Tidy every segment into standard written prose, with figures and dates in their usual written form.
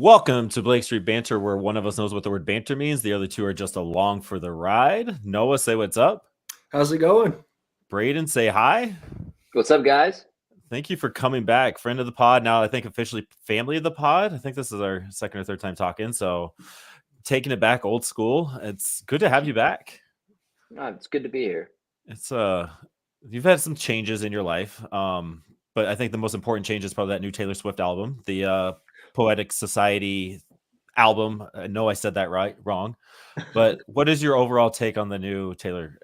Welcome to Blake Street Banter, where one of us knows what the word banter means. The other two are just along for the ride. Noah, say what's up. How's it going? Braiden, say hi. What's up, guys? Thank you for coming back. Friend of the pod, now I think officially family of the pod. I think this is our second or third time talking, so taking it back old school. It's good to have you back. It's good to be here. It's you've had some changes in your life, but I think the most important change is probably that new Taylor Swift album, the Poetic Society album. I know I said that wrong, but what is your overall take on the new Taylor?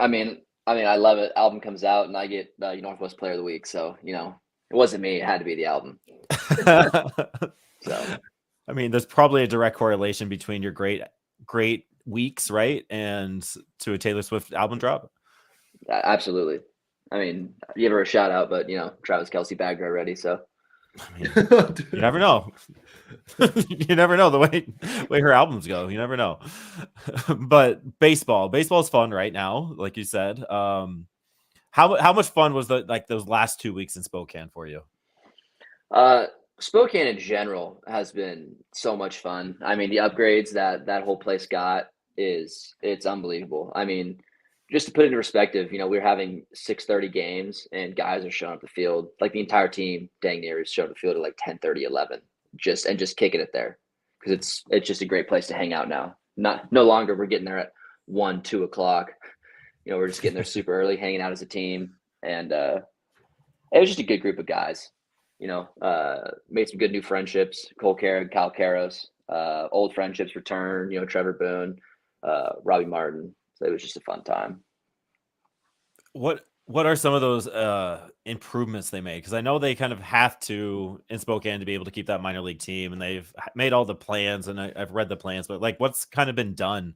I mean, I love it. Album comes out, and I get Northwest Player of the Week. So it wasn't me; it had to be the album. So, I mean, there's probably a direct correlation between your great weeks, right, and to a Taylor Swift album drop. Absolutely. I mean, you give her a shout out, but Travis Kelce bagged her already. So, I mean, you never know. You never know the way her albums go. You never know. But baseball's fun right now, like you said. How much fun was those last 2 weeks in Spokane for you? Spokane in general has been so much fun. I mean, the upgrades that whole place got it's unbelievable. I mean, just to put it into perspective, we're having 6:30 games and guys are showing up the field. Like the entire team dang near is showing up the field at like 10:30, 11, just kicking it there. Because it's just a great place to hang out now. No longer we're getting there at 1, 2 o'clock. We're just getting there super early, hanging out as a team. And it was just a good group of guys. Made some good new friendships. Cole Carrick, Cal Caros, old friendships return, Trevor Boone, Robbie Martin. So it was just a fun time. What are some of those improvements they made? Because I know they kind of have to in Spokane to be able to keep that minor league team, and they've made all the plans, and I've read the plans, but like what's kind of been done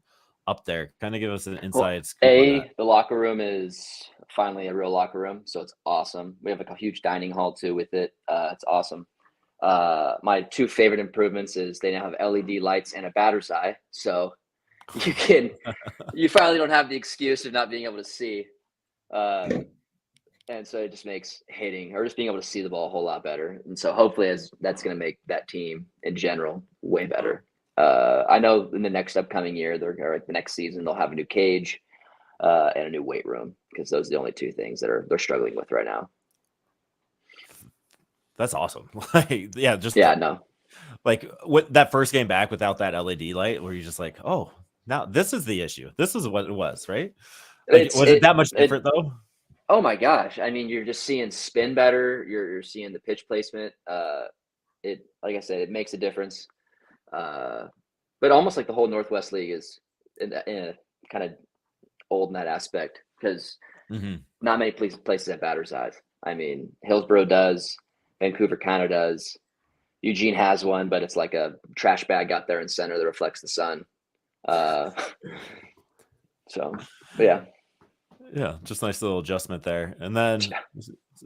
up there? Kind of give us an insight. Well, the locker room is finally a real locker room, so it's awesome. We have like a huge dining hall too with it. It's awesome. My two favorite improvements is they now have LED lights and a batter's eye, so you finally don't have the excuse of not being able to see. And so it just makes hitting or just being able to see the ball a whole lot better. And so hopefully that's going to make that team in general way better. I know in the next upcoming year, the next season, they'll have a new cage and a new weight room because those are the only two things that they're struggling with right now. That's awesome. Like with that first game back without that LED light, where you're just like, oh, now this is the issue. This is what it was, right? Like, was it that much different though? Oh my gosh! I mean, you're just seeing spin better. You're seeing the pitch placement. Like I said, it makes a difference. But almost like the whole Northwest League is in a kind of old in that aspect because not many places have batter's eyes. I mean, Hillsborough does, Vancouver kind of does, Eugene has one, but it's like a trash bag out there in center that reflects the sun. Yeah, just nice little adjustment there. And then,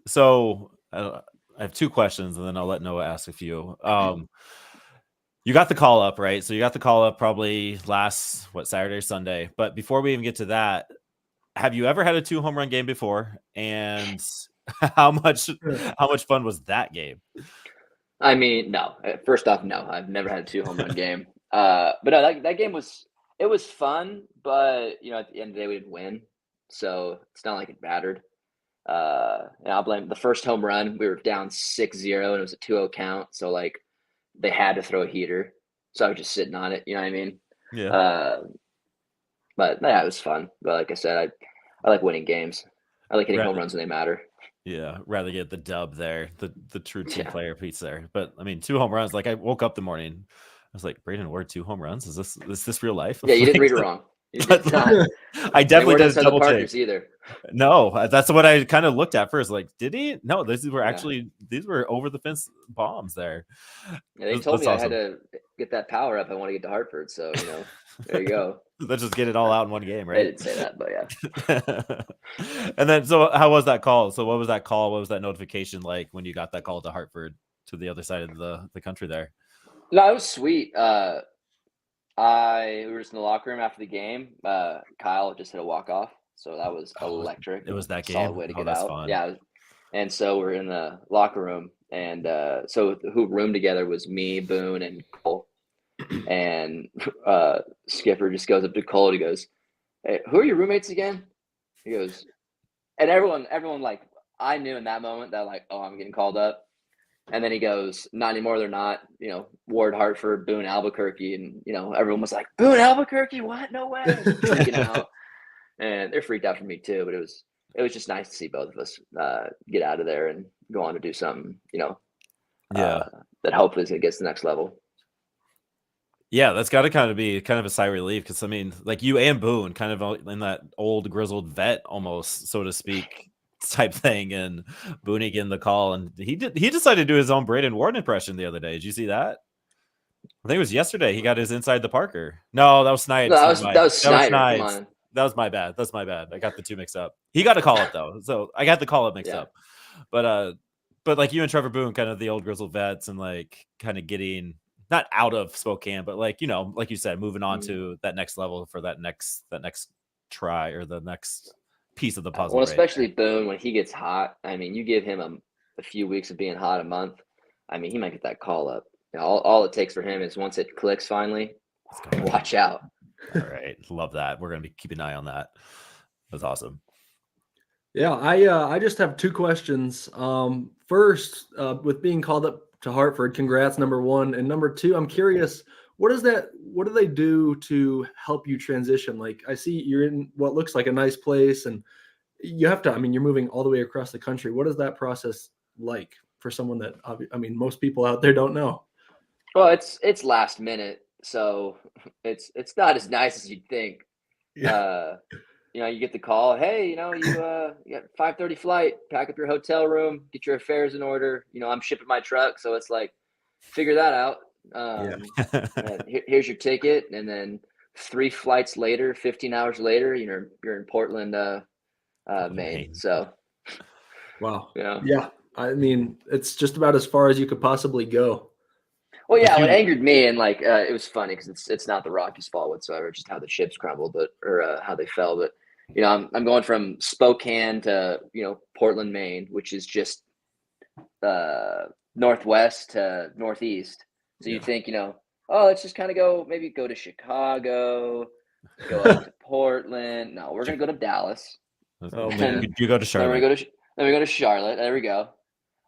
so I have two questions, and then I'll let Noah ask a few. You got the call up, right? So you got the call up probably last Saturday or Sunday. But before we even get to that, have you ever had a 2 home run game before? And how much fun was that game? I mean, no. First off, no. I've never had a 2 home run game. But no, that game was fun. But at the end of the day, we didn't win, so it's not like it mattered. And I'll blame the first home run. We were down 6-0, and it was a 2-0 count. So like they had to throw a heater, so I was just sitting on it. You know what I mean? Yeah. But yeah, it was fun. But like I said, I like winning games. I like hitting home runs when they matter. Yeah, rather get the dub there, the true team player piece there. But I mean, 2 home runs. Like I woke up the morning, I was like, Braiden Ward, 2 home runs. Is this real life? Yeah, you didn't read it wrong. I definitely didn't double check either. No, that's what I kind of looked at first. Like, did he? No, these were over the fence bombs there. Yeah, they told me awesome. I had to get that power up. I want to get to Hartford, so there you go. Let's just get it all out in one game, right? I didn't say that, but yeah. And then, so how was that call? So what was that call? What was that notification like when you got that call to Hartford, to the other side of the country there? No, it was sweet. We were just in the locker room after the game. Kyle just hit a walk-off, so that was electric. It was that game? Solid way to get out. Fun. Yeah, And so we're in the locker room, and so who roomed together was me, Boone, and Cole. And Skipper just goes up to Cole and he goes, "Hey, who are your roommates again?" He goes, and everyone like, I knew in that moment that like, oh, I'm getting called up. And then he goes, "Not anymore. They're not. Ward, Hartford, Boone, Albuquerque." And everyone was like, "Boone, Albuquerque? What? No way!" Freaking out, and they're freaked out for me too. But it was just nice to see both of us get out of there and go on to do something, Yeah. that hopefully is gonna get to the next level. Yeah, that's got to kind of be kind of a sigh of relief because I mean, like you and Boone, kind of in that old grizzled vet, almost so to speak, type thing, and Boone getting the call, and he decided to do his own Braiden Ward impression the other day. Did you see that? I think it was yesterday. He got his inside the Parker. No, that was No, Snipes. Never that mind. was That was Snyder. Come Snipes. on. That was my bad. That's my bad. I got the two mixed up. He got a call up though, so I got the call up mixed Yeah. up. But like you and Trevor Boone, kind of the old grizzled vets, and like kind of getting not out of Spokane, but like like you said, moving on to that next level for that next try or the next piece of the puzzle. Well, Right especially Boone when he gets hot. I mean, you give him a few weeks of being hot, a month. I mean, he might get that call up. All it takes for him is once it clicks finally, watch out. All right, love that. We're gonna be keeping an eye on that. That's awesome. Yeah, I just have two questions. First, with being called up to Hartford, congrats, number one. And number two, I'm curious, what do they do to help you transition? Like I see you're in what looks like a nice place and you have to, I mean, you're moving all the way across the country. What is that process like for someone that, I mean, most people out there don't know? Well, it's last minute, so it's not as nice as you'd think. Yeah. You get the call, hey, you got 5:30 flight, pack up your hotel room, get your affairs in order. I'm shipping my truck, so it's like, figure that out. Here's your ticket, and then 3 flights later, 15 hours later, you're in Portland, Maine. So, wow. Yeah. Yeah. I mean, it's just about as far as you could possibly go. Well, yeah, what angered me, and like it was funny because it's not the Rockies' fault whatsoever, just how the ships crumbled, or how they fell. But I'm going from Spokane to Portland, Maine, which is just northwest to northeast. So you think oh, let's just kind of go to Chicago, go up to Portland. No, we're gonna go to Dallas. Oh man, you go to Charlotte. Then we go to Charlotte. There we go.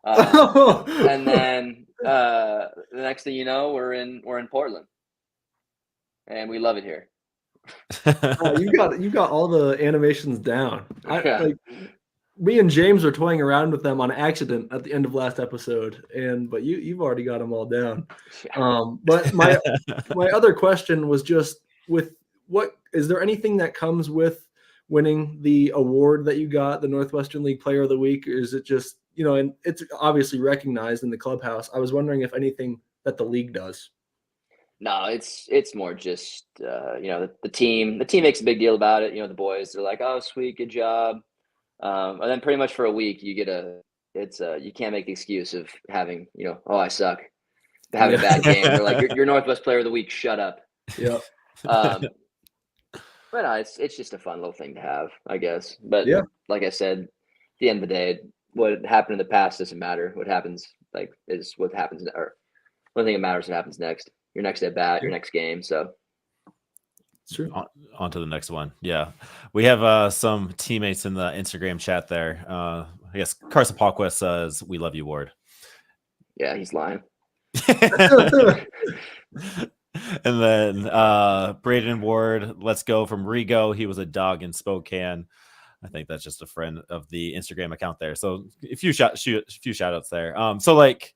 And then the next thing you know, we're in Portland, and we love it here. Oh, you got all the animations down. Like me and James were toying around with them on accident at the end of last episode, but you've already got them all down. But my other question was just with what is there anything that comes with winning the award that you got, the Northwestern League Player of the Week, or is it just and it's obviously recognized in the clubhouse. I was wondering if anything that the league does. No, it's more just the team. The team makes a big deal about it. The boys, they're like, "Oh, sweet, good job." And then pretty much for a week, you get you can't make the excuse of having "Oh, I suck," having a bad game. They're like, "You're Northwest Player of the Week. Shut up." Yeah. But no, it's just a fun little thing to have, I guess. But yeah, like I said, at the end of the day, what happened in the past doesn't matter. What happens is what happens, or one thing that matters what happens next. Your next at bat, your next game. So it's true. On to the next one. Yeah, we have some teammates in the Instagram chat there. I guess Carson Palquist says, "We love you, Ward." Yeah, he's lying. And then Braiden Ward, let's go from Rigo. He was a dog in Spokane. I think that's just a friend of the Instagram account there. So a few shout outs there. So like,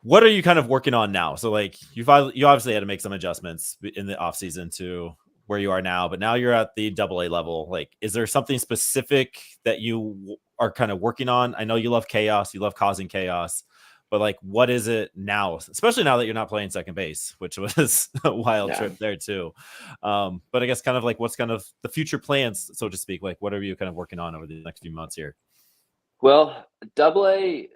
what are you kind of working on now? So like you obviously had to make some adjustments in the off season to where you are now, but now you're at the AA level. Like, is there something specific that you are kind of working on? I know you love chaos, you love causing chaos, but like, what is it now? Especially now that you're not playing second base, which was a wild trip there too. But I guess kind of like what's kind of the future plans, so to speak. Like, what are you kind of working on over the next few months here? Well, AA,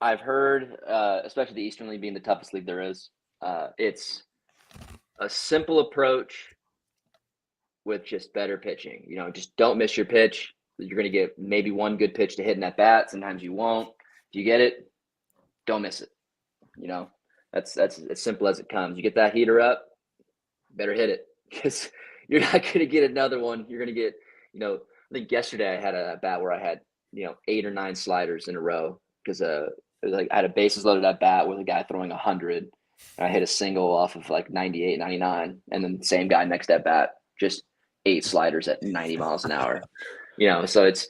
I've heard, especially the Eastern League being the toughest league there is, it's a simple approach with just better pitching. Just don't miss your pitch. You're going to get maybe one good pitch to hit in that bat. Sometimes you won't. If you get it, don't miss it. You know, that's as simple as it comes. You get that heater up, better hit it, because you're not going to get another one. You're going to get, you know, I think yesterday I had a bat where I had, you know, 8 or 9 sliders in a row because it was like I had a bases loaded at bat with a guy throwing 100. And I hit a single off of like 98, 99, and then the same guy next at bat, just 8 sliders at 90 miles an hour. You know, so it's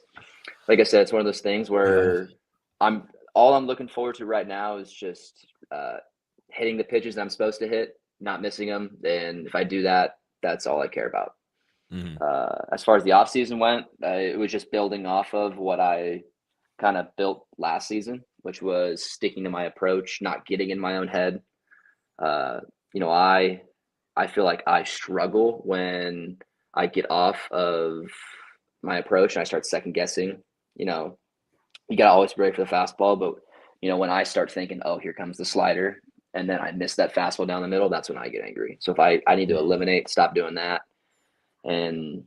like I said, it's one of those things where I'm looking forward to right now is just hitting the pitches that I'm supposed to hit, not missing them. And if I do that, that's all I care about. As far as the off season went, it was just building off of what I kind of built last season, which was sticking to my approach, not getting in my own head. You know, I feel like I struggle when I get off of my approach and I start second guessing. You know, you got to always be ready for the fastball, but you know, when I start thinking, oh, here comes the slider, and then I miss that fastball down the middle, that's when I get angry. So if I need to eliminate, stop doing that, and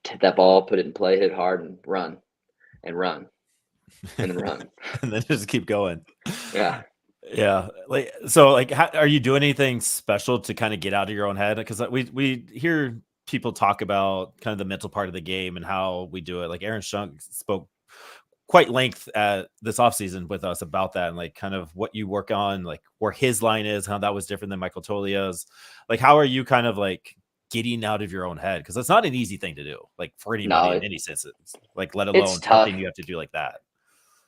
hit that ball, put it in play, hit hard, and run, and then run, and then just keep going. Yeah. Yeah. Like, so like, how, are you doing anything special to kind of get out of your own head? Because we hear people talk about kind of the mental part of the game and how we do it. Like Aaron Shunk spoke quite length at this offseason with us about that and like kind of what you work on, like where his line is, how that was different than Michael Tolia's. Like, how are you kind of like getting out of your own head? Because that's not an easy thing to do, like for anybody in any sense, like let alone something you have to do like that.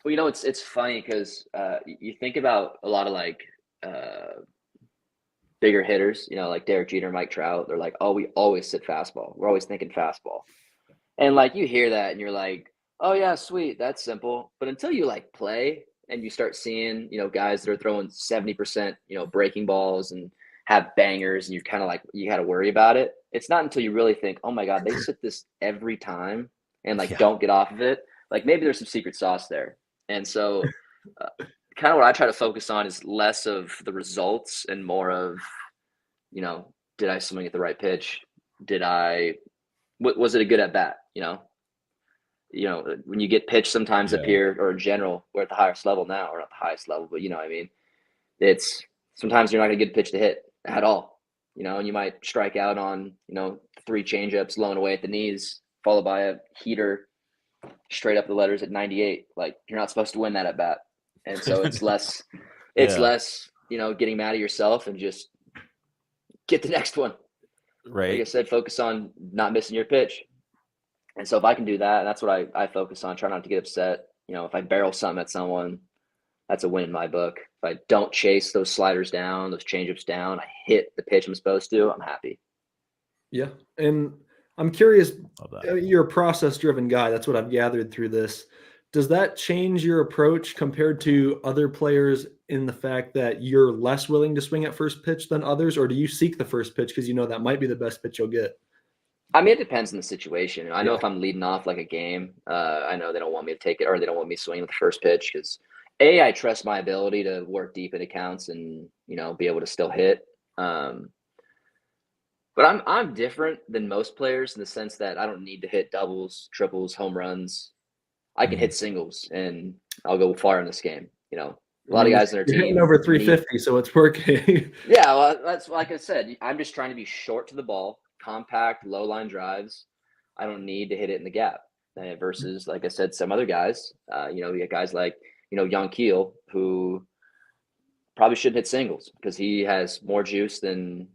Well, you know, it's funny because you think about a lot of like bigger hitters, you know, like Derek Jeter, Mike Trout. They're like, oh, we always sit fastball. We're always thinking fastball. And like you hear that and you're like, oh, yeah, sweet. That's simple. But until you like play and you start seeing, you know, guys that are throwing 70%, you know, breaking balls and have bangers and you're kind of like, you got to worry about it. It's not until you really think, oh, my God, they sit this every time and like don't get off of it. Like maybe there's some secret sauce there. And so kind of what I try to focus on is less of the results and more of, you know, did I swing at the right pitch? Was it a good at bat? You know, when you get pitched sometimes up here or in general, we're at the highest level now, or not the highest level, but you know what I mean? It's sometimes you're not going to get a pitch to hit at all, you know, and you might strike out on, you know, 3 changeups blown away at the knees, followed by a heater straight up the letters at 98. Like you're not supposed to win that at bat. And so it's less, you know, getting mad at yourself and just get the next one. Right. Like I said, focus on not missing your pitch. And so if I can do that, that's what I focus on. Try not to get upset. You know, if I barrel something at someone, that's a win in my book. If I don't chase those sliders down, those changeups down, I hit the pitch I'm supposed to, I'm happy. Yeah. And I'm curious, you're a process-driven guy. That's what I've gathered through this. Does that change your approach compared to other players in the fact that you're less willing to swing at first pitch than others, or do you seek the first pitch because you know that might be the best pitch you'll get? I mean, it depends on the situation. I know if I'm leading off like a game, I know they don't want me to take it or they don't want me swinging with the first pitch because I trust my ability to work deep in accounts and, you know, be able to still hit. But I'm different than most players in the sense that I don't need to hit doubles, triples, home runs. I can hit singles and I'll go far in this game. You know, a lot of guys in their team hitting over 350, so it's working. Yeah, well, that's like I said. I'm just trying to be short to the ball, compact, low line drives. I don't need to hit it in the gap. Versus, like I said, some other guys. You know, we got guys like Young Keel who probably shouldn't hit singles because he has more juice than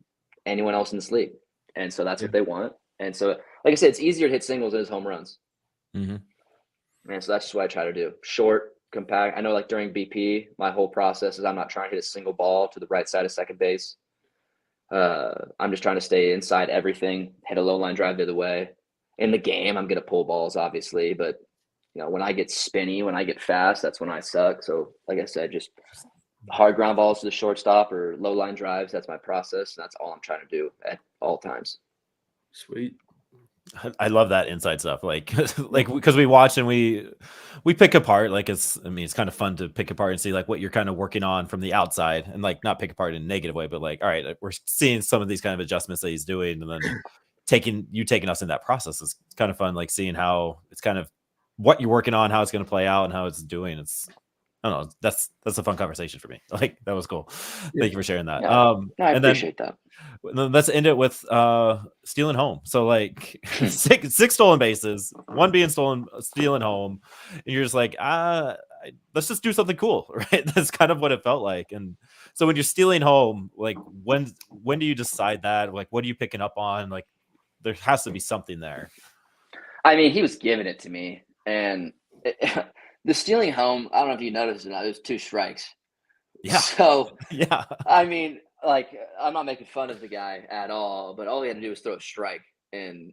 anyone else in this league, and so that's what they want. And so, like I said, it's easier to hit singles than his home runs. And so that's just what I try to do. Short, compact. I know like during BP, my whole process is I'm not trying to hit a single ball to the right side of second base. I'm just trying to stay inside everything, hit a low line drive the other way. In the game, I'm going to pull balls, obviously. But, you know, when I get spinny, when I get fast, that's when I suck. So, like I said, just hard ground balls to the shortstop or low line drives. That's my process. And that's all I'm trying to do at all times. Sweet. I love that inside stuff. Like because we watch and we pick apart. Like it's kind of fun to pick apart and see like what you're kind of working on from the outside and like not pick apart in a negative way, but like, all right, we're seeing some of these kind of adjustments that he's doing and then taking us in that process. It's kind of fun, like seeing how it's kind of what you're working on, how it's going to play out, and how it's doing. I don't know. That's a fun conversation for me. Like, that was cool. Thank you for sharing that. Yeah, I and appreciate that. then let's end it with stealing home. So like six stolen bases, one being stealing home, and you're just like, let's just do something cool, right? That's kind of what it felt like. And so when you're stealing home, like when do you decide that? Like, what are you picking up on? Like, there has to be something there. I mean, he was giving it to me, and the stealing home, I don't know if you noticed it, it was 2 strikes. Yeah. So, yeah. I mean, like, I'm not making fun of the guy at all, but all he had to do was throw a strike. And,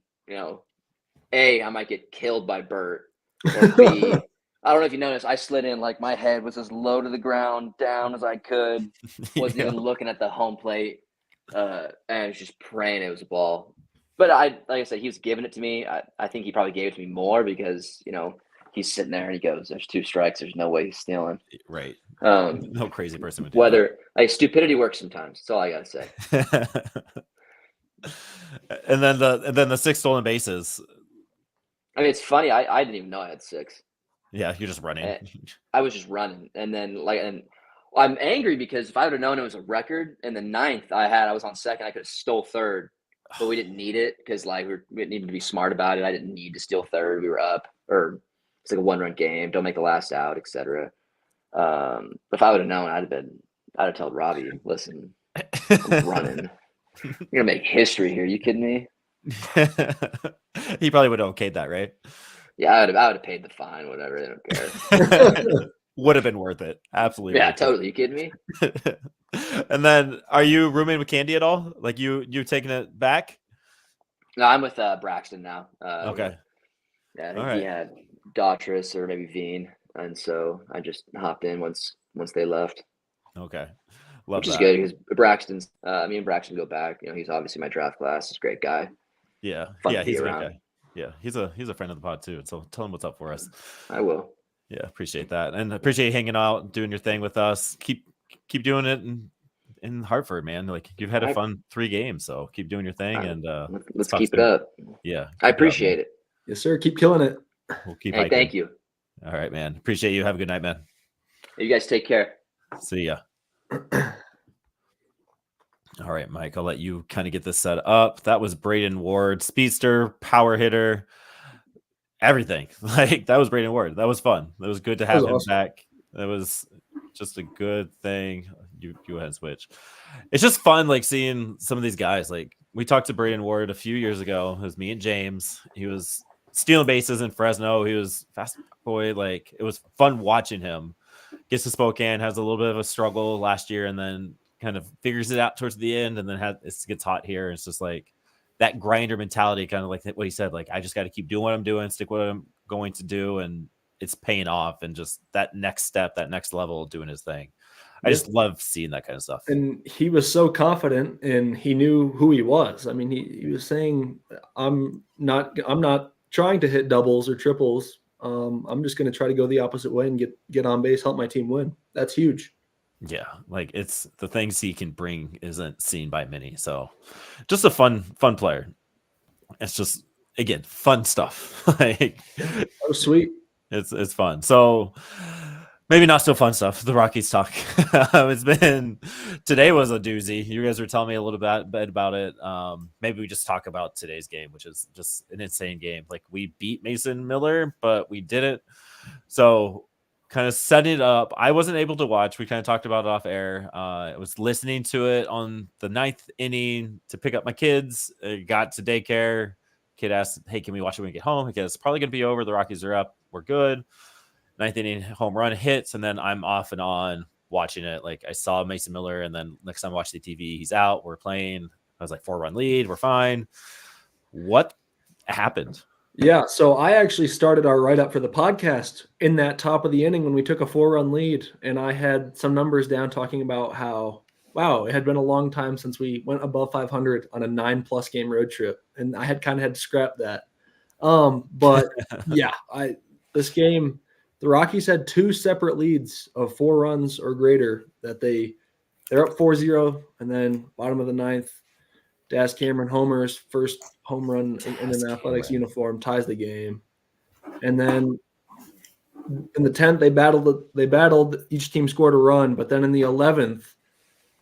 A, I might get killed by Bert. Or B, I don't know if you noticed, I slid in, like, my head was as low to the ground, down as I could. Wasn't even looking at the home plate. And I was just praying it was a ball. But like I said, he was giving it to me. I think he probably gave it to me more because, he's sitting there and he goes, "There's 2 strikes. There's no way he's stealing." Right. No crazy person would do whether like stupidity works sometimes. That's all I gotta say. and then the 6 stolen bases. I mean, it's funny. I didn't even know I had 6. Yeah, you're just running. I was just running, and then I'm angry because if I would have known it was a record, in the 9th I was on second, I could have stole third, but we didn't need it because we needed to be smart about it. I didn't need to steal third. We were up, or it's like a 1-run game. Don't make the last out, etc. If I would have known, I'd have told Robbie, "Listen, I'm running. You're gonna make history here. You kidding me?" He probably would have okayed that, right? Yeah, I would have paid the fine, whatever. They don't care. Would have been worth it. Absolutely. Yeah, totally. You kidding me? And then, are you rooming with Candy at all? Like you taking it back? No, I'm with Braxton now. Okay. Yeah, I think he had Daughtris or maybe Veen, and so I just hopped in once they left. Okay. Which is good because Braxton's. Me and Braxton go back. He's obviously my draft class. He's a great guy. Yeah, Fun he's a great around. guy. Yeah, he's a friend of the pod too. So tell him what's up for us. I will. Yeah, appreciate that, and appreciate you hanging out, doing your thing with us. Keep doing it in Hartford, man. Like, you've had a fun 3 games, so keep doing your thing, and let's keep it up. Yeah, I appreciate it. Yes, sir. Keep killing it. We'll keep. Hey, thank you. All right, man. Appreciate you. Have a good night, man. You guys take care. See ya. All right, Mike, I'll let you kind of get this set up. That was Braiden Ward, speedster, power hitter, everything. Like, that was Braiden Ward. That was fun. That was good to have him back. That was just a good thing. You go ahead and switch. It's just fun, like, seeing some of these guys. Like, we talked to Braiden Ward a few years ago. It was me and James. He was stealing bases in Fresno. He was fast boy. Like, it was fun watching him. Gets to Spokane, has a little bit of a struggle last year, and then kind of figures it out towards the end, and then it gets hot here. And it's just like that grinder mentality, kind of like what he said, like, I just got to keep doing what I'm doing, stick what I'm going to do, and it's paying off. And just that next step, that next level, doing his thing. I just love seeing that kind of stuff. And he was so confident, and he knew who he was. I mean, he was saying, I'm not trying to hit doubles or triples. I'm just going to try to go the opposite way and get on base, help my team win. That's huge. Yeah, like, it's the things he can bring isn't seen by many. So just a fun player. It's just, again, fun stuff. Like, oh, sweet. It's fun. So maybe not so fun stuff. The Rockies talk. Today was a doozy. You guys were telling me a little bit about it. Maybe we just talk about today's game, which is just an insane game. Like, we beat Mason Miller, but we didn't. So, kind of setting it up. I wasn't able to watch. We kind of talked about it off air. I was listening to it on the 9th inning to pick up my kids. Got to daycare. Kid asked, "Hey, can we watch it when we get home?" Because it's probably going to be over. The Rockies are up. We're good. 9th inning home run hits, and then I'm off and on watching it. Like, I saw Mason Miller, and then next time I watch the TV, he's out. We're playing. I was like, 4-run lead. We're fine. What happened? Yeah, so I actually started our write-up for the podcast in that top of the inning when we took a 4-run lead, and I had some numbers down talking about how, wow, it had been a long time since we went above 500 on a 9+ game road trip, and I had to scrap that. But yeah, this game, the Rockies had 2 separate leads of 4 runs or greater that they're up 4-0, and then bottom of the 9th, Daz Cameron homers, first home run in an Athletics uniform, ties the game. And then in the 10th, they battled. Each team scored a run, but then in the 11th,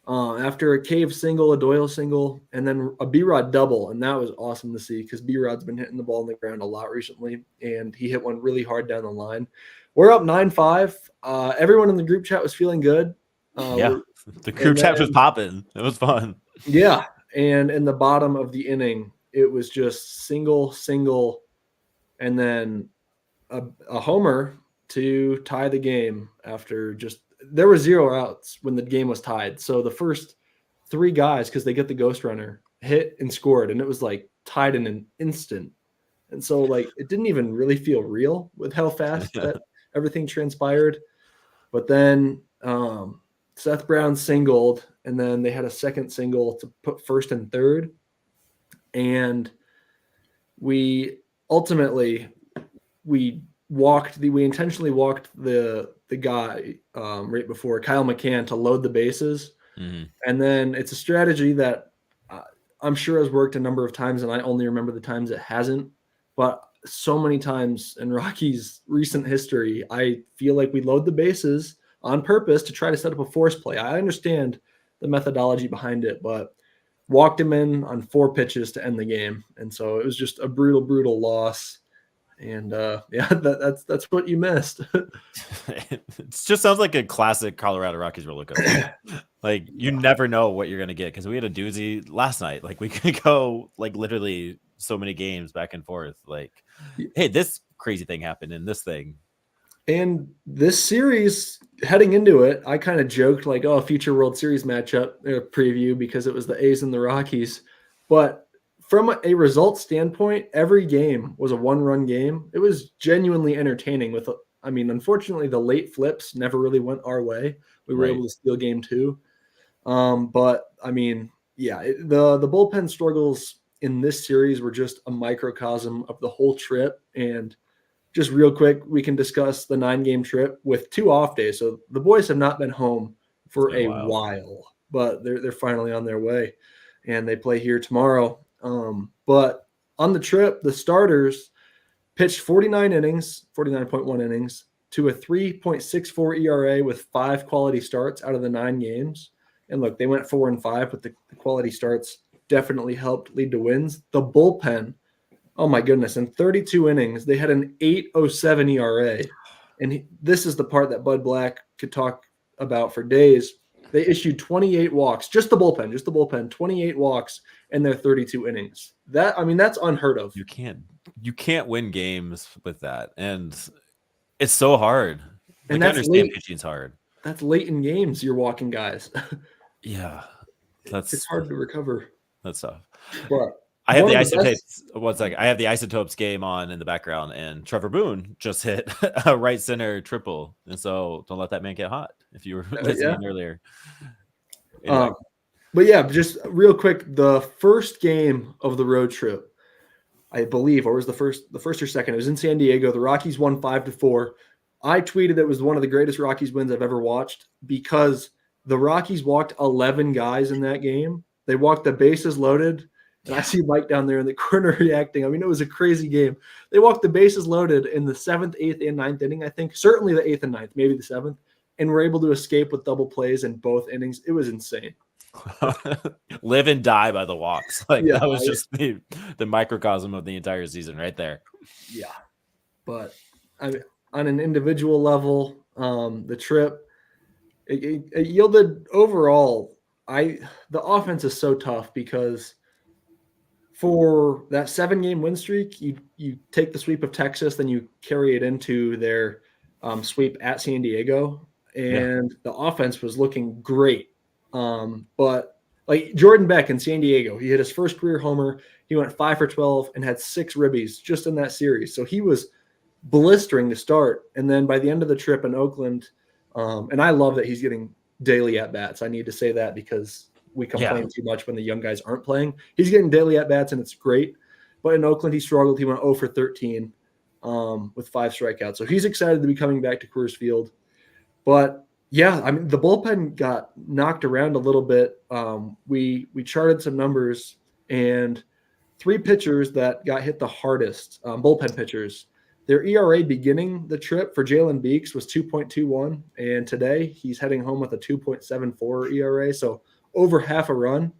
after a Cave single, a Doyle single, and then a B-Rod double, and that was awesome to see because B-Rod's been hitting the ball on the ground a lot recently, and he hit one really hard down the line. We're up 9-5. Everyone in the group chat was feeling good. The group chat was popping. It was fun. Yeah, and in the bottom of the inning, it was just single, and then a homer to tie the game after there were 0 outs when the game was tied. So the first 3 guys, because they get the ghost runner, hit and scored, and it was like tied in an instant. And so like it didn't even really feel real with how fast that everything transpired. But then Seth Brown singled, and then they had a second single to put first and third. And we intentionally walked the guy right before, Kyle McCann, to load the bases. Mm-hmm. And then it's a strategy that I'm sure has worked a number of times, and I only remember the times it hasn't. But so many times in Rockies' recent history, I feel like we load the bases on purpose to try to set up a force play. I understand the methodology behind it, but walked him in on 4 pitches to end the game. And so it was just a brutal loss. And that's what you missed. It just sounds like a classic Colorado Rockies roller coaster. Like you never know what you're gonna get, because we had a doozy last night. Like we could go like literally so many games back and forth. Like, hey, this crazy thing happened in this thing. And this series, heading into it, I kind of joked like, "Oh, future World Series matchup preview," because it was the A's and the Rockies. But from a result standpoint, every game was a 1-run game. It was genuinely entertaining. Unfortunately, the late flips never really went our way. We were able to steal game 2. The bullpen struggles in this series were just a microcosm of the whole trip. And just real quick, we can discuss the 9-game trip with 2 off days. So the boys have not been home for a while, but they're finally on their way, and they play here tomorrow. But on the trip, the starters pitched 49.1 innings to a 3.64 ERA with 5 quality starts out of the 9 games. And look, they went 4-5, but the quality starts definitely helped lead to wins. The bullpen, oh my goodness, in 32 innings, they had an 8.07 ERA. And this is the part that Bud Black could talk about for days. They issued 28 walks, just the bullpen, 28 walks in their 32 innings. That's unheard of. You can't win games with that. And it's so hard. And I understand pitching's hard. That's late in games, you're walking guys. Yeah. It's hard to recover. That's tough. But I have the Isotopes. 1 second. I have the Isotopes game on in the background, and Trevor Boone just hit a right center triple. And so don't let that man get hot. If you were listening earlier. Anyway. But yeah, just real quick, the first game of the road trip, I believe, or was the first or second? It was in San Diego. The Rockies won 5-4. I tweeted it was one of the greatest Rockies wins I've ever watched, because the Rockies walked 11 guys in that game. They walked the bases loaded. And I see Mike down there in the corner reacting. It was a crazy game. They walked the bases loaded in the 7th, 8th, and 9th inning, I think. Certainly the 8th and 9th, maybe the 7th. And were able to escape with double plays in both innings. It was insane. Live and die by the walks. That was just the microcosm of the entire season right there. Yeah. But on an individual level, the trip, it yielded overall. The offense is so tough, because for that 7-game win streak, you take the sweep of Texas, then you carry it into their sweep at San Diego, and the offense was looking great. But like Jordan Beck in San Diego, he hit his first career homer. He went 5 for 12 and had 6 ribbies just in that series. So he was blistering to start. And then by the end of the trip in Oakland, and I love that he's getting daily at bats. I need to say that, because we complain too much when the young guys aren't playing. He's getting daily at bats, and it's great. But in Oakland, he struggled. He went 0 for 13 with 5 strikeouts. So he's excited to be coming back to Coors Field. But the bullpen got knocked around a little bit. We charted some numbers, and 3 pitchers that got hit the hardest, bullpen pitchers, Their ERA beginning the trip for Jalen Beeks was 2.21, and today he's heading home with a 2.74 ERA, so over half a run,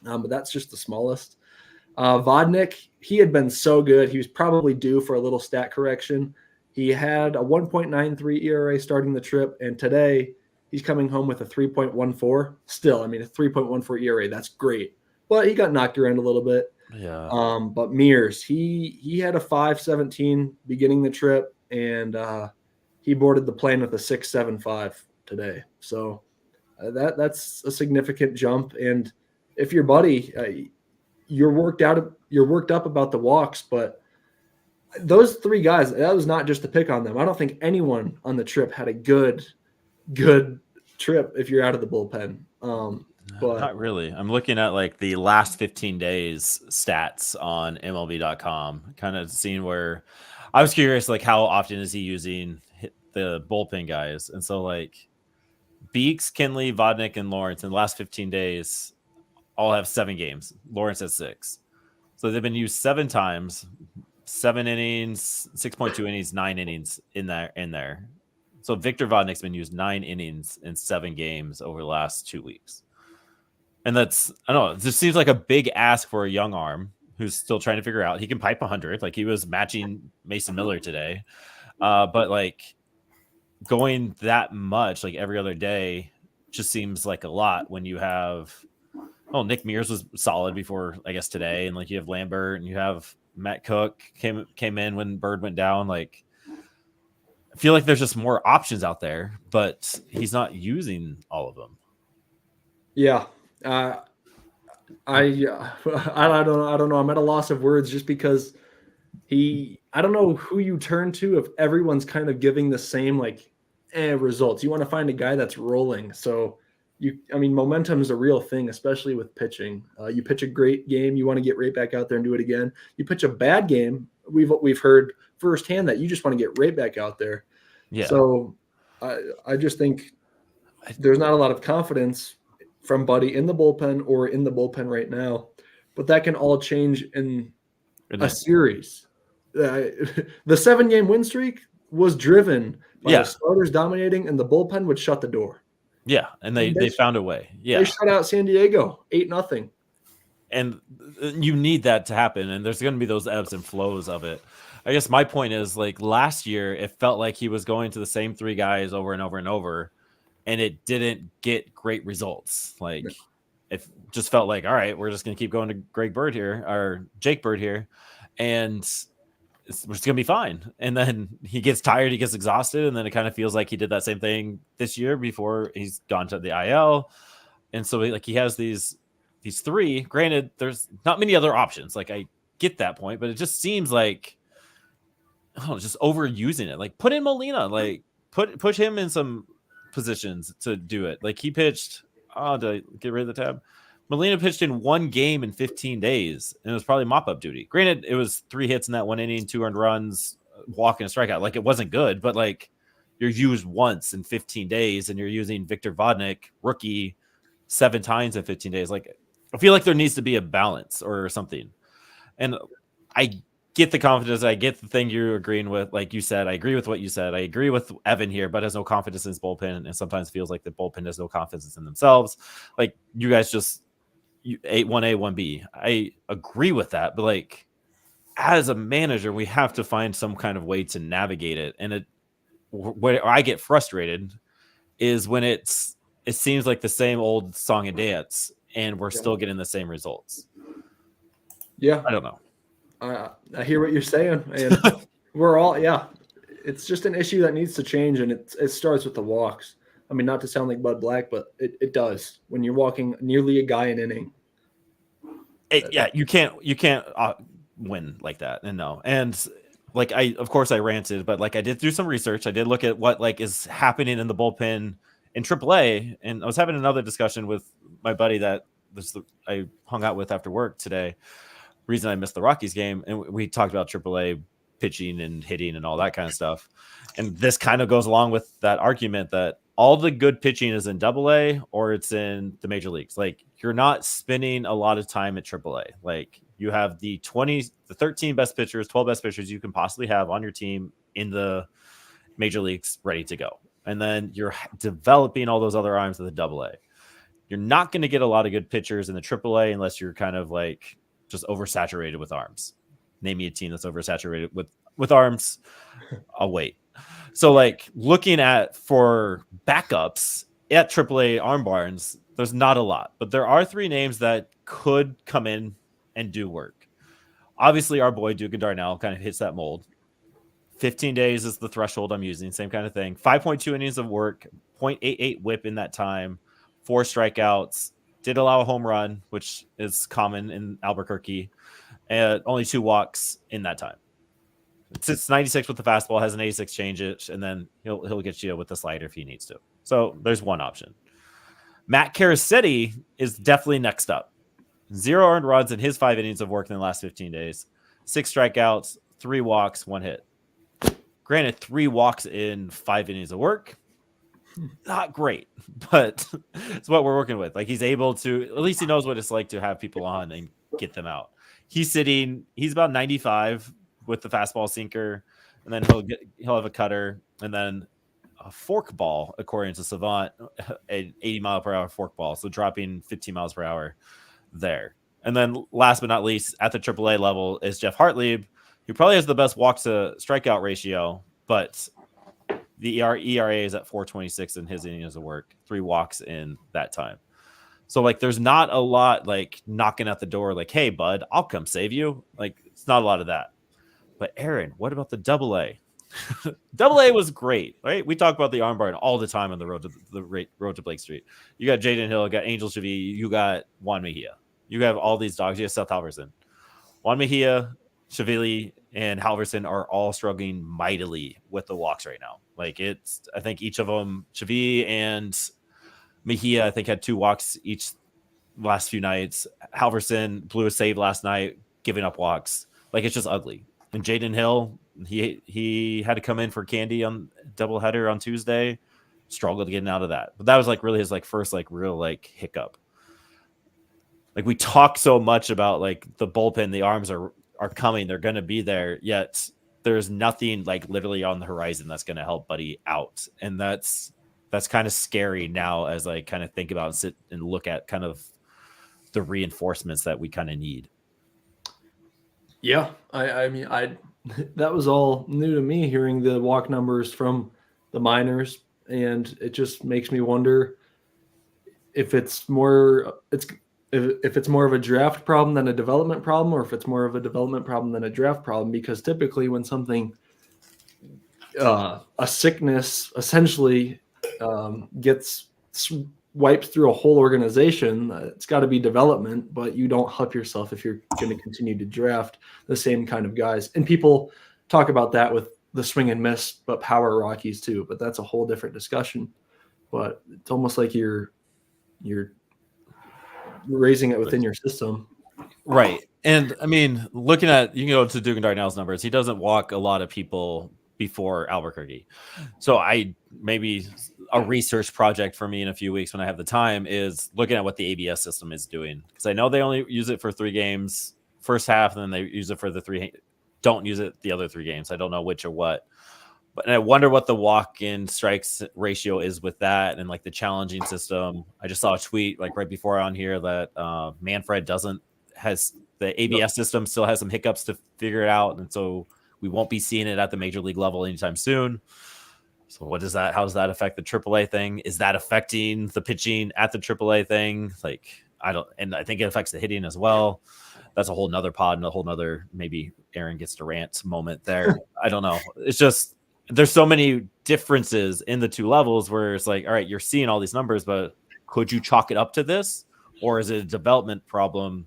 but that's just the smallest. Vodnik, he had been so good. He was probably due for a little stat correction. He had a 1.93 ERA starting the trip, and today he's coming home with a 3.14. Still, I mean, a 3.14 ERA, that's great. But he got knocked around a little bit. Yeah. But Mears, he had a 5.17 beginning the trip, and he boarded the plane with a 6.75 today. So that's a significant jump. And if your buddy, you're worked up about the walks, but those three guys, that was not just to pick on them. I don't think anyone on the trip had a good trip if you're out of the bullpen. But not really. I'm looking at like the last 15 days stats on MLB.com, kind of seeing where I was curious, like how often is he using the bullpen guys? And so like Beeks, Kinley, Vodnik, and Lawrence in the last 15 days all have 7 games. Lawrence has 6. So they've been used 7 times, 7 innings, 6.2 innings, 9 innings in there. So Victor Vodnik's been used 9 innings in 7 games over the last 2 weeks. And that's, I don't know, it just seems like a big ask for a young arm who's still trying to figure out. He can pipe 100. Like he was matching Mason Miller today. But like going that much, like every other day, just seems like a lot when you have, Nick Mears was solid before, I guess, today. And like you have Lambert and you have Matt Cook came in when Bird went down. Like I feel like there's just more options out there, but he's not using all of them. Yeah. I don't know. I'm at a loss of words just because I don't know who you turn to if everyone's kind of giving the same results. You want to find a guy that's rolling. So momentum is a real thing, especially with pitching. You pitch a great game, you want to get right back out there and do it again. You pitch a bad game, we've heard firsthand that you just want to get right back out there. Yeah. So I just think there's not a lot of confidence from Buddy in the bullpen or in the bullpen right now, but that can all change in a series. The 7-game win streak was driven by the starters dominating, and the bullpen would shut the door. Yeah, and they found a way. Yeah, they shut out San Diego 8-0, and you need that to happen. And there's going to be those ebbs and flows of it. I guess my point is, like last year, it felt like he was going to the same 3 guys over and over and over, and it didn't get great results. Like it just felt like, all right, we're just going to keep going to Jake Bird here, and it's going to be fine. And then he gets tired, he gets exhausted, and then it kind of feels like he did that same thing this year before he's gone to the IL. And so he has these 3. Granted, there's not many other options. Like I get that point, but it just seems like just overusing it. Like put in Molina, like push him in some positions to do it. Like he pitched, did I get rid of the tab? Molina pitched in 1 game in 15 days, and it was probably mop-up duty. Granted, it was 3 hits in that 1 inning, 2 earned runs, walk and a strikeout. Like, it wasn't good, but, like, you're used once in 15 days, and you're using Victor Vodnik, rookie, 7 times in 15 days. Like, I feel like there needs to be a balance or something. And I get the confidence. I get the thing you're agreeing with. Like you said, I agree with what you said. I agree with Evan here, but has no confidence in his bullpen, and sometimes feels like the bullpen has no confidence in themselves. Like, you guys just... 1A, 1B. I agree with that, but like as a manager, we have to find some kind of way to navigate it. And where I get frustrated is when it seems like the same old song and dance, and we're still getting the same results. Yeah, I don't know. I hear what you're saying, and we're all It's just an issue that needs to change, and it starts with the walks. I mean, not to sound like Bud Black, but it does. When you're walking nearly a guy an inning. You can't win like that. And no. And like, of course I ranted, but like I did do some research. I did look at what like is happening in the bullpen in AAA. And I was having another discussion with my buddy that I hung out with after work today. Reason I missed the Rockies game. And we talked about AAA pitching and hitting and all that kind of stuff. And this kind of goes along with that argument that all the good pitching is in AA or it's in the major leagues. Like, you're not spending a lot of time at AAA. Like, You have the 13 best pitchers, 12 best pitchers you can possibly have on your team in the major leagues ready to go. And then you're developing all those other arms of the AA. You're not going to get a lot of good pitchers in the AAA unless you're kind of like just oversaturated with arms. Name me a team that's oversaturated with arms. I'll wait. So like looking at for backups at AAA arm barns, there's not a lot, but there are 3 names that could come in and do work. Obviously, our boy Duke and Darnell kind of hits that mold. 15 days is the threshold I'm using, same kind of thing. 5.2 innings of work, 0.88 whip in that time, 4 strikeouts, did allow a home run, which is common in Albuquerque, and only 2 walks in that time. It's 96 with the fastball, has an 86 change it, and then he'll get you with the slider if he needs to. So there's one option. Matt Caracetti is definitely next up. 0 earned runs in his 5 innings of work in the last 15 days. 6 strikeouts, 3 walks, 1 hit. Granted, 3 walks in 5 innings of work. Not great, but it's what we're working with. Like he's able to, at least he knows what it's like to have people on and get them out. He's about 95 with the fastball sinker, and then he'll have a cutter, and then a fork ball, according to Savant, an 80-mile-per-hour fork ball, so dropping 15 miles per hour there. And then last but not least, at the AAA level is Jeff Hartlieb, who probably has the best walk to strikeout ratio, but the ERA is at 4.26 in his innings of work, 3 walks in that time. So like there's not a lot like knocking at the door like, hey bud, I'll come save you. Like it's not a lot of that. But Aaron, what about the AA? AA was great, right? We talk about the arm barn all the time on the road to Blake Street. You got Jaden Hill, you got Angel Chavi, you got Juan Mejia. You have all these dogs. You have Seth Halverson. Juan Mejia, Chavili, and Halverson are all struggling mightily with the walks right now. Like I think each of them, Chavi and Mejia, I think had 2 walks each last few nights. Halverson blew a save last night, giving up walks. Like it's just ugly. And Jaden Hill, he had to come in for candy on doubleheader on Tuesday, struggled getting out of that. But that was like really his like first like real like hiccup. Like we talk so much about like the bullpen, the arms are coming, they're going to be there, yet there's nothing like literally on the horizon that's going to help Buddy out. And that's kind of scary now as I kind of think about and sit and look at kind of the reinforcements that we kind of need. Yeah, I mean, that was all new to me hearing the walk numbers from the minors, and it just makes me wonder if it's more of a draft problem than a development problem, or if it's more of a development problem than a draft problem. Because typically, when something a sickness essentially wipes through a whole organization, it's got to be development, but you don't help yourself if you're going to continue to draft the same kind of guys. And people talk about that with the swing and miss, but power Rockies too, but that's a whole different discussion. But it's almost like you're raising it within your system. Right. And I mean, looking at, you can go to Duke and Darnell's numbers. He doesn't walk a lot of people before Albuquerque. So maybe a research project for me in a few weeks when I have the time is looking at what the ABS system is doing. Because I know they only use it for 3 games, first half, and then they use it for don't use it the other 3 games. I don't know which or what. But I wonder what the walk-in strikes ratio is with that and like the challenging system. I just saw a tweet like right before on here that Manfred has the ABS system still has some hiccups to figure it out. And so we won't be seeing it at the major league level anytime soon. So how does that affect the AAA thing? Is that affecting the pitching at the AAA thing? Like, and I think it affects the hitting as well. That's a whole nother pod and a whole nother, maybe Aaron gets to rant moment there. I don't know. It's just, there's so many differences in the 2 levels where it's like, all right, you're seeing all these numbers, but could you chalk it up to this? Or is it a development problem?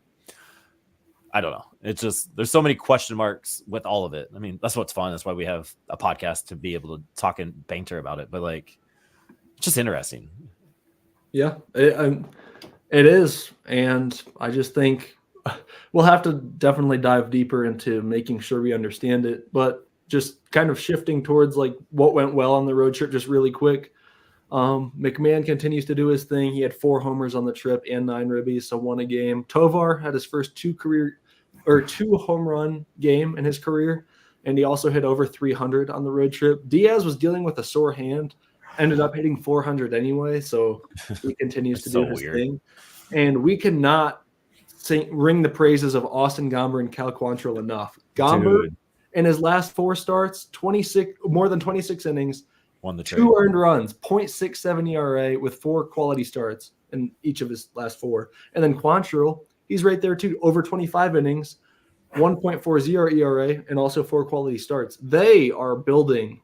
I don't know. It's just, there's so many question marks with all of it. I mean, that's what's fun. That's why we have a podcast to be able to talk and banter about it. But like, it's just interesting. Yeah, it is. And I just think we'll have to definitely dive deeper into making sure we understand it. But just kind of shifting towards like what went well on the road trip, just really quick. McMahon continues to do his thing. He had 4 homers on the trip and 9 ribbies, so won a game. Tovar had his first 2 career 2 home run game in his career, and he also hit over 300 on the road trip. Diaz was dealing with a sore hand, ended up hitting 400 anyway, so he continues to do his thing. And we cannot ring the praises of Austin Gomber and Cal Quantrill enough. Gomber, in his last 4 starts, more than 26 innings, won the 2 earned runs, 0.67 ERA with 4 quality starts in each of his last 4. And then Quantrill, he's right there too, over 25 innings, 1.40 ERA, and also 4 quality starts. They are building.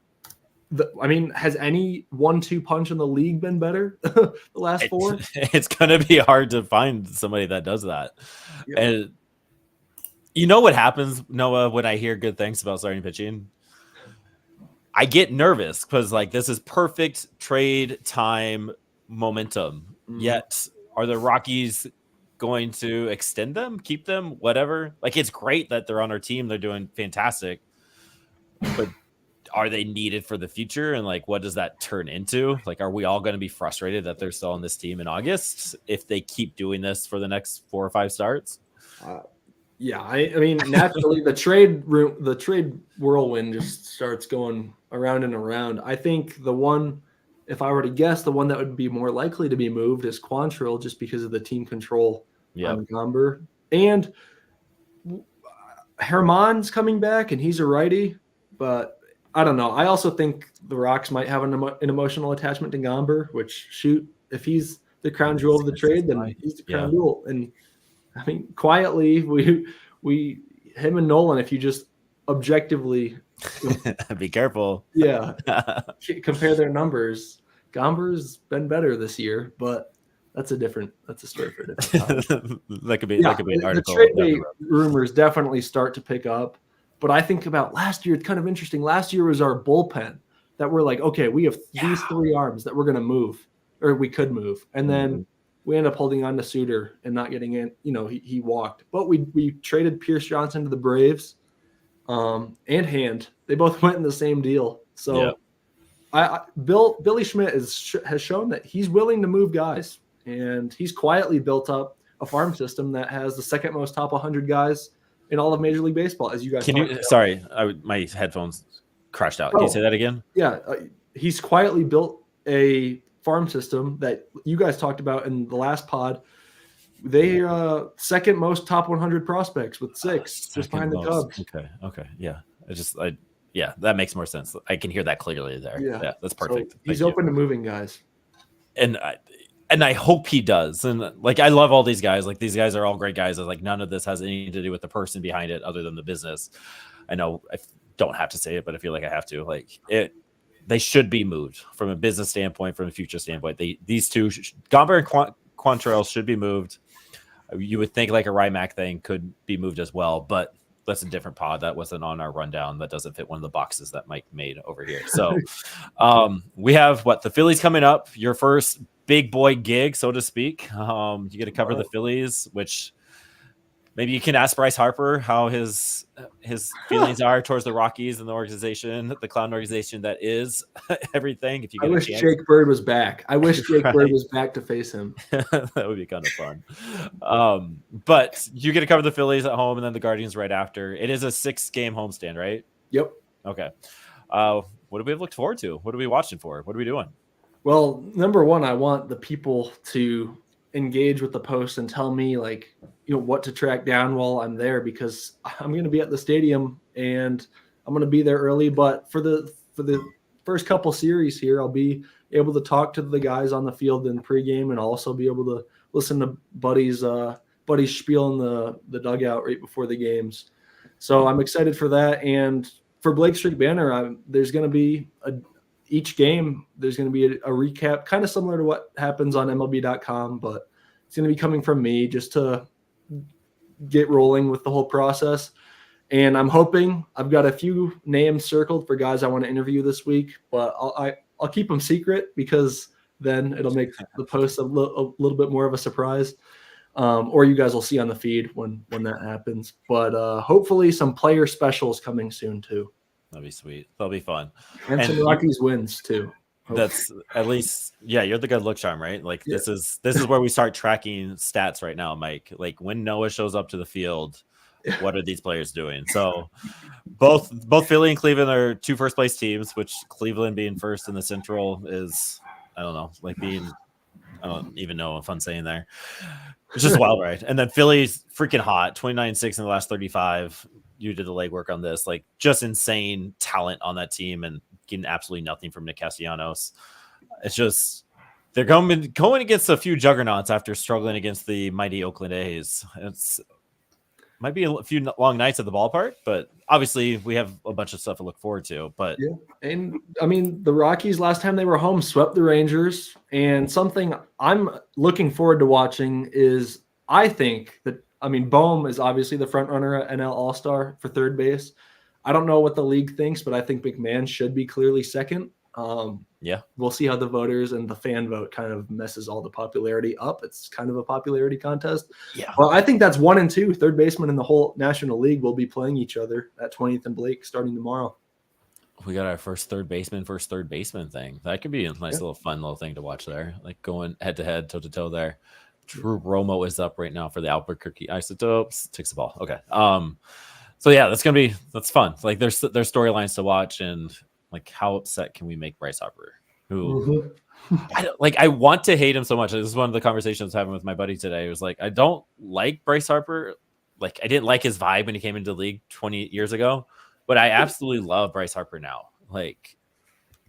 Has any 1-2 punch in the league been better the last 4? It's going to be hard to find somebody that does that. Yeah. And you know what happens, Noah, when I hear good things about starting pitching? I get nervous because this is perfect trade time momentum. Yet are the Rockies going to extend them, keep them, whatever? It's great that they're on our team. They're doing fantastic. But are they needed for the future? And what does that turn into? Are we all going to be frustrated that they're still on this team in August if they keep doing this for the next 4 or 5 starts? Yeah, I mean, naturally, the trade whirlwind just starts going around and around. I think the one, if I were to guess, the one that would be more likely to be moved is Quantrill, just because of the team control on Gomber. And Herman's coming back, and he's a righty, but I don't know. I also think the Rocks might have an emotional attachment to Gomber, which, shoot, if he's the crown jewel of the trade, then he's the crown jewel. And I mean, quietly, we him and Nolan, if you just objectively be careful. Yeah. Compare their numbers. Gomber's been better this year, but that's a story for a different time. that could be an article. The trade rumors definitely start to pick up. But I think about last year, it's kind of interesting. Last year was our bullpen that we're okay, we have these 3 arms that we're going to move, or we could move. And then we end up holding on to Suter and not getting in. He walked. But we traded Pierce Johnson to the Braves and Hand. They both went in the same deal. So Billy Schmidt has shown that he's willing to move guys. And he's quietly built up a farm system that has the second most top 100 guys in all of Major League Baseball, as you guys. Sorry, my headphones crashed out. Can you say that again? Yeah, he's quietly built a farm system that you guys talked about in the last pod. They second most top 100 prospects with 6, just behind the Cubs. Okay, yeah. That makes more sense. I can hear that clearly there. Yeah, that's perfect. So he's open to moving guys, and I hope he does. And I love all these guys. These guys are all great guys. None of this has anything to do with the person behind it other than the business. I know I don't have to say it, but I feel like I have to. They should be moved from a business standpoint, from a future standpoint. These two, Gomber and Quantrill, should be moved. You would think a Rymack thing could be moved as well, but that's a different pod. That wasn't on our rundown. That doesn't fit one of the boxes that Mike made over here. So we have the Phillies coming up. Your first big boy gig, so to speak. You get to cover the Phillies, which maybe you can ask Bryce Harper how his feelings are towards the Rockies and the organization, the clown organization that is everything. If you get I wish Jake Bird was back. I wish Jake Bird was back to face him. That would be kind of fun. But you get to cover the Phillies at home and then the Guardians right after. It is a 6-game homestand, right? Yep. Okay. What do we have looked forward to? What are we watching for? What are we doing? Well, number one, I want the people to engage with the post and tell me what to track down while I'm there, because I'm going to be at the stadium and I'm going to be there early. But for the first couple series here, I'll be able to talk to the guys on the field in pregame, and I'll also be able to listen to Buddy's spiel in the dugout right before the games. So I'm excited for that. And for Blake Street Banner, there's going to be each game, there's going to be a recap, kind of similar to what happens on MLB.com, but it's going to be coming from me just to get rolling with the whole process. And I'm hoping I've got a few names circled for guys I want to interview this week, but I'll keep them secret, because then it'll make the post a little bit more of a surprise. Or you guys will see on the feed when that happens. But hopefully some player specials coming soon too. That'd be sweet. That'll be fun. And some Rockies wins too. That's at least, you're the good look charm, right? This is where we start tracking stats right now, Mike. When Noah shows up to the field, what are these players doing? So both Philly and Cleveland are 2 first place teams, which Cleveland being first in the Central is, I don't know, like being, I don't even know if I'm saying there. It's just a wild ride. And then Philly's freaking hot, 29-6 in the last 35. You did the legwork on this, like just insane talent on that team and getting absolutely nothing from Nick Castellanos. It's just, they're going against a few juggernauts after struggling against the mighty Oakland A's. It's might be a few long nights at the ballpark, but obviously we have a bunch of stuff to look forward to. But yeah, and I mean, the Rockies last time they were home swept the Rangers, and something I'm looking forward to watching is Bohm is obviously the front runner at NL All-Star for third base. I don't know what the league thinks, but I think McMahon should be clearly second. Yeah, we'll see how the voters and the fan vote kind of messes all the popularity up. It's kind of a popularity contest. Yeah. Well, I think that's 1 and 2 third basemen in the whole National League will be playing each other at 20th and Blake starting tomorrow. We got our first third baseman thing. That could be a nice little fun little thing to watch there, like going head to head, toe to toe there. Drew Romo is up right now for the Albuquerque Isotopes. Takes the ball. Okay. So yeah, that's fun. Like there's storylines to watch, and like how upset can we make Bryce Harper? Who I want to hate him so much. This is one of the conversations I was having with my buddy today. It was like, I don't like Bryce Harper. Like I didn't like his vibe when he came into the league 20 years ago, but I absolutely love Bryce Harper now. Like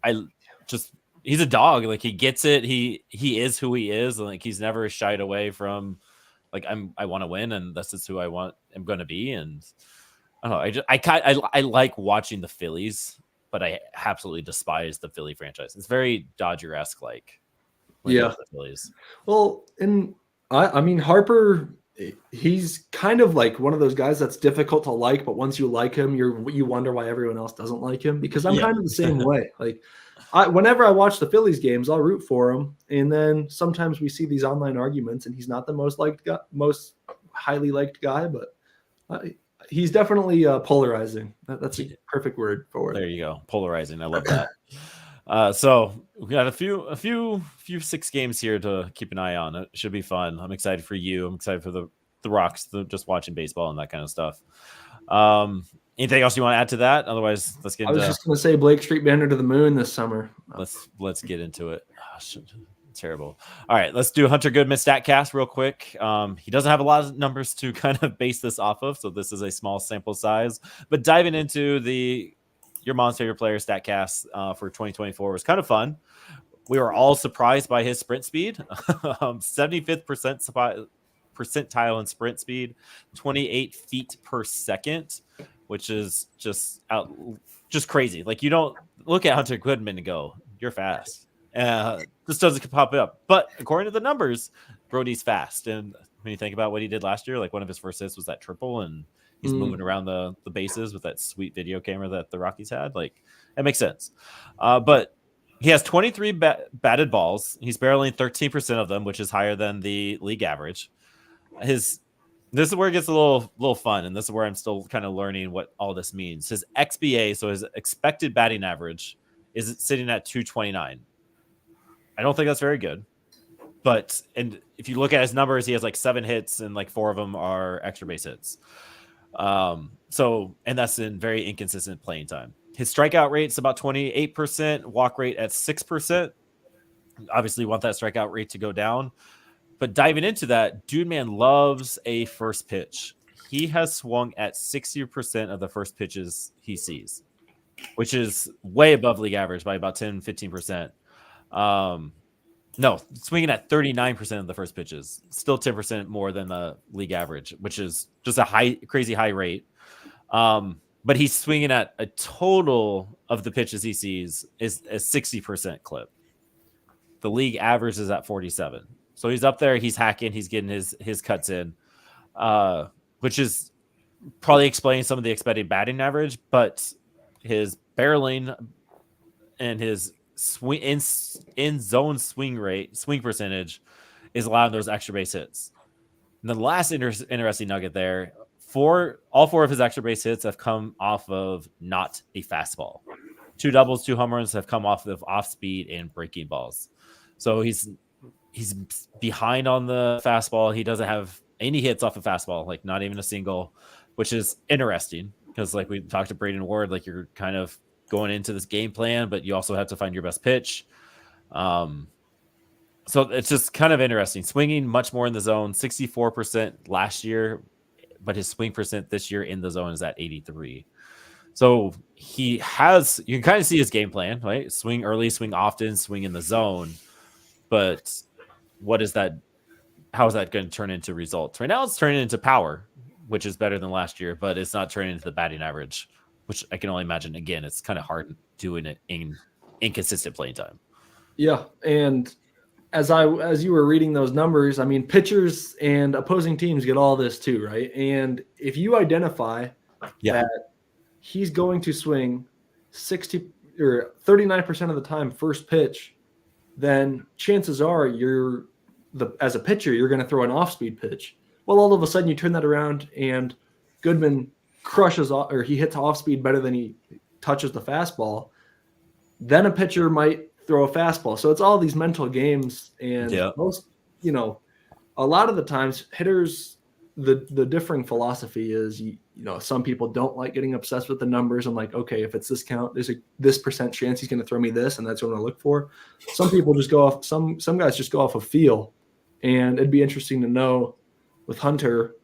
he's a dog. Like he gets it. He is who he is. And like he's never shied away from like I want to win, and this is who I'm going to be. And I don't know. I like watching the Phillies, but I absolutely despise the Philly franchise. It's very Dodger-esque, like yeah. The Phillies. Well, and I mean Harper, he's kind of like one of those guys that's difficult to like, but once you like him, you wonder why everyone else doesn't like him. Because I'm kind of the same way. Like whenever I watch the Phillies games, I'll root for him, and then sometimes we see these online arguments, and he's not the most highly liked guy, but he's definitely polarizing. That's a perfect word for it. There you go, polarizing. I love that. So we got a few 6 games here to keep an eye on. It should be fun. I'm excited for you. I'm excited for the Rocks, just watching baseball and that kind of stuff. Anything else you want to add to that? Otherwise, let's get into. I was just going to say Blake Street Banner to the moon this summer. Let's get into it. Terrible. All right, let's do Hunter Goodman StatCast real quick. He doesn't have a lot of numbers to kind of base this off of, so this is a small sample size. But diving into your mom's favorite player StatCast for 2024 was kind of fun. We were all surprised by his sprint speed, 75th percentile in sprint speed, 28 feet per second, which is just crazy. Like you don't look at Hunter Goodman and go, "You're fast." This doesn't pop up, but according to the numbers, Brody's fast. And when you think about what he did last year, like one of his first hits was that triple, and he's moving around the bases with that sweet video camera that the Rockies had. Like it makes sense. But he has 23 batted balls. He's barreling 13% of them, which is higher than the league average. This is where it gets a little fun, and this is where I'm still kind of learning what all this means. His XBA, so his expected batting average, is sitting at 229. I don't think that's very good, and if you look at his numbers, he has like 7 hits and like 4 of them are extra base hits. And that's in very inconsistent playing time. His strikeout rate is about 28%, walk rate at 6%. Obviously, you want that strikeout rate to go down. But diving into that, Dude Man loves a first pitch. He has swung at 60% of the first pitches he sees, which is way above league average by about 10-15%. No, swinging at 39% of the first pitches, still 10% more than the league average, which is just a crazy high rate. But he's swinging at a total of the pitches he sees is a 60% clip. The league average is at 47. So he's up there, he's hacking, he's getting his cuts in, which is probably explaining some of the expected batting average, but his barreling and his swing in zone swing percentage is allowing those extra base hits. And the last interesting nugget there, all 4 of his extra base hits have come off of not a fastball. 2 doubles, 2 home runs have come off of off speed and breaking balls. So he's behind on the fastball. He doesn't have any hits off a fastball, like not even a single. which is interesting because like we talked to Braiden Ward, like you're kind of going into this game plan, but you also have to find your best pitch. So it's just kind of interesting. Swinging much more in the zone, 64% last year, but his swing percent this year in the zone is at 83. So you can kind of see his game plan, right? Swing early, swing often, swing in the zone. But what is that? How is that going to turn into results? Right now it's turning into power, which is better than last year, but it's not turning into the batting average, which I can only imagine. Again, it's kind of hard doing it in inconsistent playing time. Yeah, and as you were reading those numbers, I mean, pitchers and opposing teams get all this too, right? And if you identify that he's going to swing 60 or 39% of the time first pitch, then chances are as a pitcher, you're going to throw an off-speed pitch. Well, all of a sudden you turn that around and Goodman he hits off-speed better than he touches the fastball. Then a pitcher might throw a fastball. So it's all these mental games, and most, a lot of the times hitters, the differing philosophy is, some people don't like getting obsessed with the numbers and like, okay, if it's this count, there's this percent chance he's going to throw me this, and that's what I'm going to look for. Some people just go off, some guys just go off of feel, and it'd be interesting to know with Hunter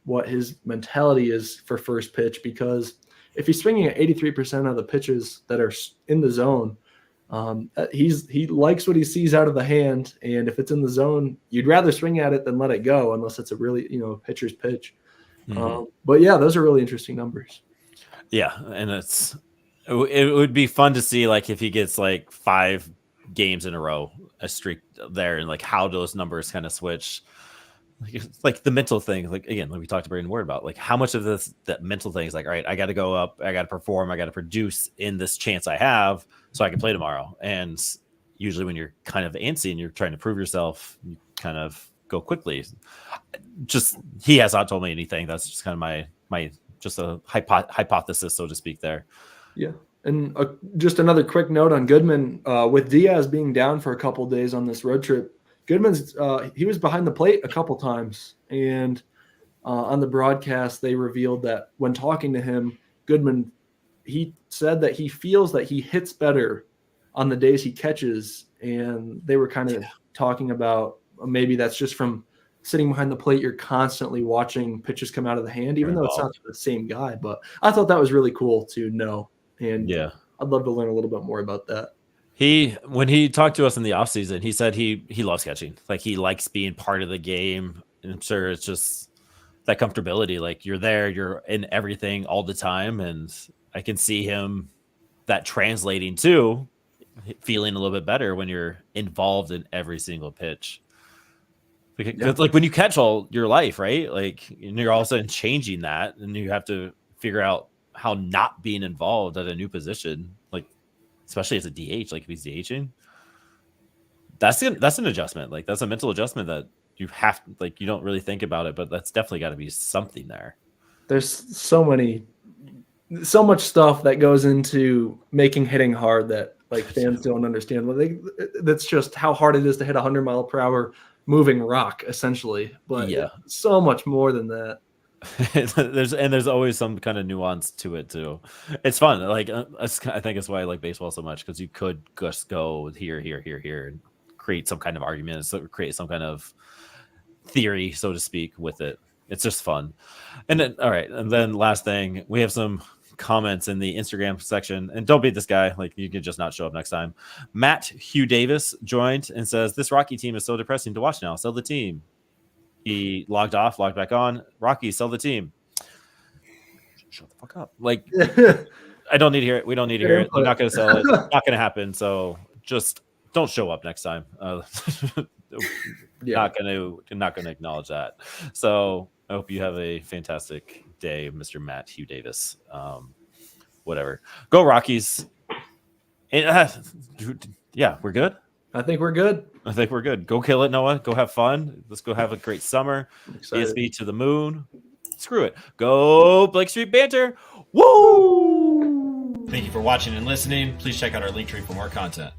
what his mentality is for first pitch, because if he's swinging at 83% of the pitches that are in the zone, he likes what he sees out of the hand, and if it's in the zone, you'd rather swing at it than let it go, unless it's a really pitcher's pitch. But yeah, those are really interesting numbers. Yeah, and it would be fun to see like if he gets like 5 games in a row, a streak there, and like how those numbers kind of switch. Like the mental thing, like again, like we talked to Braiden Ward about, like how much of that mental thing is like, all right, I got to go up, I got to perform, I got to produce in this chance I have so I can play tomorrow. And usually when you're kind of antsy and you're trying to prove yourself, you kind of go quickly. Just he has not told me anything. That's just kind of my just a hypothesis, so to speak, there. Yeah. And just another quick note on Goodman, with Diaz being down for a couple of days on this road trip, Goodman's he was behind the plate a couple times, and on the broadcast they revealed that when talking to him, Goodman, he said that he feels that he hits better on the days he catches, and they were kind of talking about maybe that's just from sitting behind the plate. You're constantly watching pitches come out of the hand, even though it's not the same guy. But I thought that was really cool to know, and I'd love to learn a little bit more about that. When he talked to us in the offseason, he said he loves catching. Like he likes being part of the game. And I'm sure it's just that comfortability. Like you're there, you're in everything all the time. And I can see him that translating to feeling a little bit better when you're involved in every single pitch. Because like when you catch all your life, right? Like and you're all of a sudden changing that, and you have to figure out how not being involved at a new position, like especially as a DH, like if he's DHing, that's an adjustment. Like that's a mental adjustment that you have, like you don't really think about it, but that's definitely got to be something there. There's so much stuff that goes into making hitting hard that like fans don't understand. That's just how hard it is to hit 100 mile per hour moving rock, essentially. But so much more than that. there's always some kind of nuance to it too. It's fun. Like I think it's why I like baseball so much, because you could just go here, and create some kind of argument, so create some kind of theory, so to speak, with it. It's just fun. And then and then last thing, we have some comments in the Instagram section, and don't beat this guy. Like you can just not show up next time. Matt Hugh Davis joined and says, "This Rocky team is so depressing to watch now. Sell the team." He logged off, logged back on. Rockies, sell the team. Shut the fuck up. Like, I don't need to hear it. We don't need to hear it. I'm not going to sell it. Not going to happen. So just don't show up next time. Not going to acknowledge that. So I hope you have a fantastic day, Mr. Matt Hugh Davis. Whatever. Go Rockies. And, yeah, we're good. I think we're good. Go kill it, Noah. Go have fun. Let's go have a great summer. ESB to the moon. Screw it. Go Blake Street Banter. Woo! Thank you for watching and listening. Please check out our link tree for more content.